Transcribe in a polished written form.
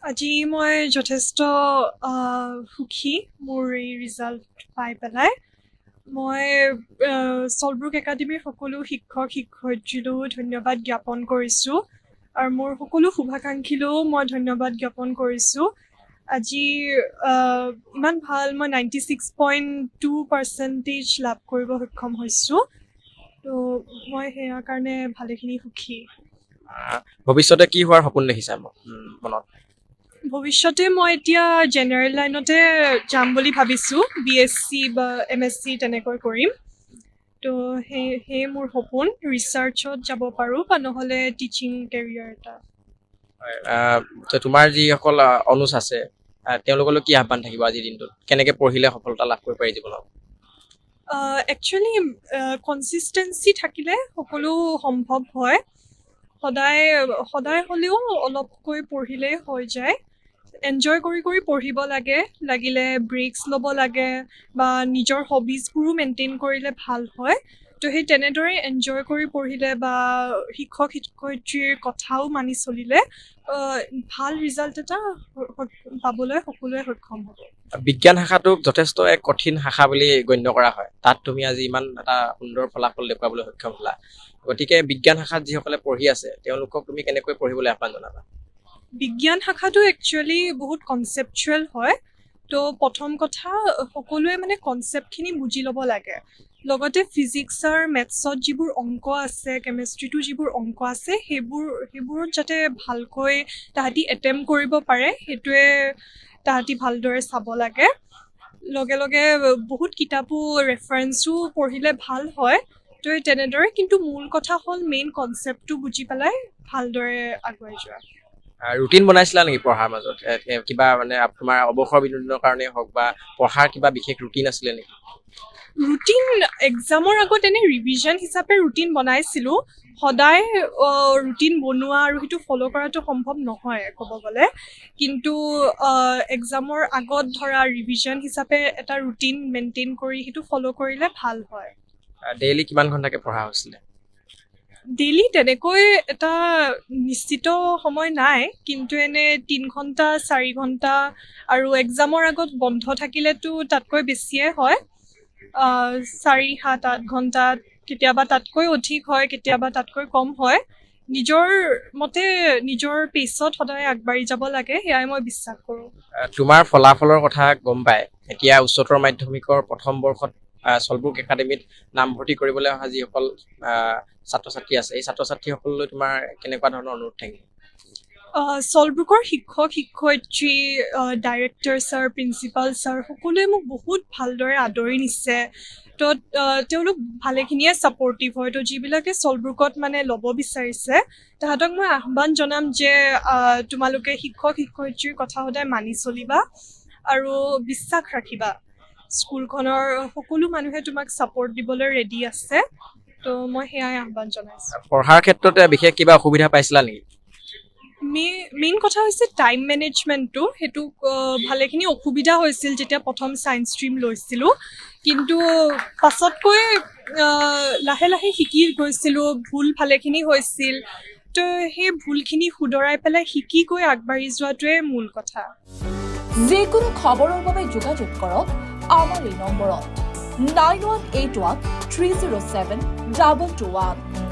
আজি মই যথেষ্ট সুখী মোৰ এই ৰিজাল্ট পাই পেলাই। মই চলব্ৰুক একাডেমীৰ সকলো শিক্ষক শিক্ষয়িত্ৰীলৈও ধন্যবাদ জ্ঞাপন কৰিছোঁ আৰু মোৰ সকলো শুভাকাংক্ষীলৈও মই ধন্যবাদ জ্ঞাপন কৰিছোঁ। আজি ইমান ভাল মই 96.2% লাভ কৰিব সক্ষম হৈছোঁ। তো মই সেয়াৰ কাৰণে ভালেখিনি সুখী। ভৱিষ্যতে কি হোৱাৰ সপোন দেখিছা মনত? ভৱিষ্যতে মই এতিয়া জেনেৰেল লাইনতে যাম বুলি ভাবিছোঁ, BSc বা MSc তেনেকৈ কৰিম। তো সেই মোৰ সপোন, ৰিচাৰ্চত যাব পাৰোঁ বা নহ'লে টিচিং কেৰিয়াৰ এটা। তোমাৰ যিসকল অনুজ আছে তেওঁলোকলৈ কি আহ্বান থাকিব আজিৰ দিনটোত? কেনেকৈ পঢ়িলে সফলতা লাভ কৰিব পাৰি জীৱনত? একচুৱেলি কনচিষ্টেঞ্চি থাকিলে সকলো সম্ভৱ হয়। সদায় হ'লেও অলপকৈ পঢ়িলেই হৈ যায়। এনজয় কৰি পঢ়িব লাগে, লাগিলে ব্ৰেকছ ল'ব লাগে বা নিজৰ হবিজবোৰো মেইনটেইন কৰিলে ভাল হয়। তো সেই তেনেদৰে এনজয় কৰি পঢ়িলে বা শিক্ষক শিক্ষয়িত্ৰীৰ কথাও মানি চলিলে ভাল ৰিজাল্ট এটা পাবলৈ সকলোৱে সক্ষম হ'ব। বিজ্ঞান শাখাটোক যথেষ্ট এক কঠিন শাখা বুলি গণ্য কৰা হয়। তাত তুমি আজি ইমান এটা সুন্দৰ ফলাফল দেখুৱাবলৈ সক্ষম হ'লা। গতিকে বিজ্ঞান শাখাত যিসকলে পঢ়ি আছে তেওঁলোকক তুমি কেনেকৈ পঢ়িবলৈ আহ্বান জনাবা? বিজ্ঞান শাখাটো একচুৱেলি বহুত কনচেপচুৱেল হয়। তো প্ৰথম কথা সকলোৱে মানে কনচেপ্টখিনি বুজি ল'ব লাগে। লগতে ফিজিক্স আৰু মেথছত যিবোৰ অংক আছে, কেমেষ্ট্ৰিটো যিবোৰ অংক আছে সেইবোৰত যাতে ভালকৈ তাহাঁতি এটেম্প কৰিব পাৰে সেইটোৱে তাহাঁতি ভালদৰে চাব লাগে। লগে বহুত কিতাপো ৰেফাৰেঞ্চো পঢ়িলে ভাল হয়। তো তেনেদৰে, কিন্তু মূল কথা হ'ল মেইন কনচেপ্টটো বুজি পেলাই ভালদৰে আগুৱাই যোৱা। ৰুটিন বনাইছিলা নেকি পঢ়াৰ মাজত? কিবা মানে তোমাৰ অৱসৰ বিনোদনৰ কাৰণেই হওক বা পঢ়াৰ কিবা বিশেষ ৰুটিন আছিলে নেকি? ৰুটিন এক্সামৰ আগত এনে ৰিভিজন হিচাপে ৰুটিন বনাইছিলোঁ। সদায় ৰুটিন বনোৱা আৰু সেইটো ফ'ল' কৰাটো সম্ভৱ নহয় ক'ব গ'লে। কিন্তু এক্সামৰ আগত ধৰা ৰিভিজন হিচাপে এটা ৰুটিন মেইনটেইন কৰি সেইটো ফ'ল' কৰিলে ভাল হয়। ডেইলি কিমান ঘণ্টাকৈ পঢ়া হৈছিলে? ডেইলি তেনেকৈ এটা নিশ্চিত সময় নাই, কিন্তু এনে 3 ঘণ্টা 4 ঘণ্টা আৰু এক্সামৰ আগত বন্ধ থাকিলেতো তাতকৈ বেছিয়ে হয়। 4, 7, 8 ঘণ্টা, কেতিয়াবা তাতকৈ অধিক হয়, কেতিয়াবা তাতকৈ কম হয়। নিজৰ মতে নিজৰ পেচত সদায় আগবাঢ়ি যাব লাগে, সেয়াই মই বিশ্বাস কৰোঁ। তোমাৰ ফলাফলৰ কথা গম পাই এতিয়া উচ্চতৰ মাধ্যমিকৰ প্ৰথম বৰ্ষত চলব্ৰুক একাডেমীত নামভৰ্তি কৰিবলৈ অহা যিসকল ছাত্ৰ ছাত্ৰী আছে এই ছাত্ৰ ছাত্ৰীসকললৈ তোমাৰ কেনেকুৱা ধৰণৰ অনুৰোধ থাকিব? চলব্ৰুকৰ শিক্ষক শিক্ষয়িত্ৰী, ডাইৰেক্টৰ ছাৰ, প্ৰিন্সিপাল ছাৰ সকলোৱে মোক বহুত ভালদৰে আদৰি নিছে। তো তেওঁলোক ভালেখিনিয়ে ছাপৰ্টিভ হয়। তো যিবিলাকে চলব্ৰুকত মানে ল'ব বিচাৰিছে তাহাঁতক মই আহ্বান জনাম যে তোমালোকে শিক্ষক শিক্ষয়িত্ৰীৰ কথা সদায় মানি চলিবা আৰু বিশ্বাস ৰাখিবা। স্কুলখনৰ সকলো মানুহে তোমাক ছাপৰ্ট দিবলৈ ৰেডি আছে। তো মই সেয়াই আহ্বান জনাইছোঁ। পঢ়াৰ ক্ষেত্ৰত বিশেষ কিবা অসুবিধা পাইছিলা নেকি? মেইন কথা হৈছে টাইম মেনেজমেণ্টটো। সেইটো ভালেখিনি অসুবিধা হৈছিল যেতিয়া প্ৰথম ছায়েন্স ষ্ট্ৰীম লৈছিলোঁ, কিন্তু পাছতকৈ লাহে শিকি গৈছিলোঁ। ভুল ভালেখিনি হৈছিল, তো সেই ভুলখিনি শুধৰাই পেলাই শিকি গৈ আগবাঢ়ি যোৱাটোৱে মূল কথা। যিকোনো খবৰৰ বাবে যোগাযোগ কৰক আমাৰ এই নম্বৰত 9181 307 2221।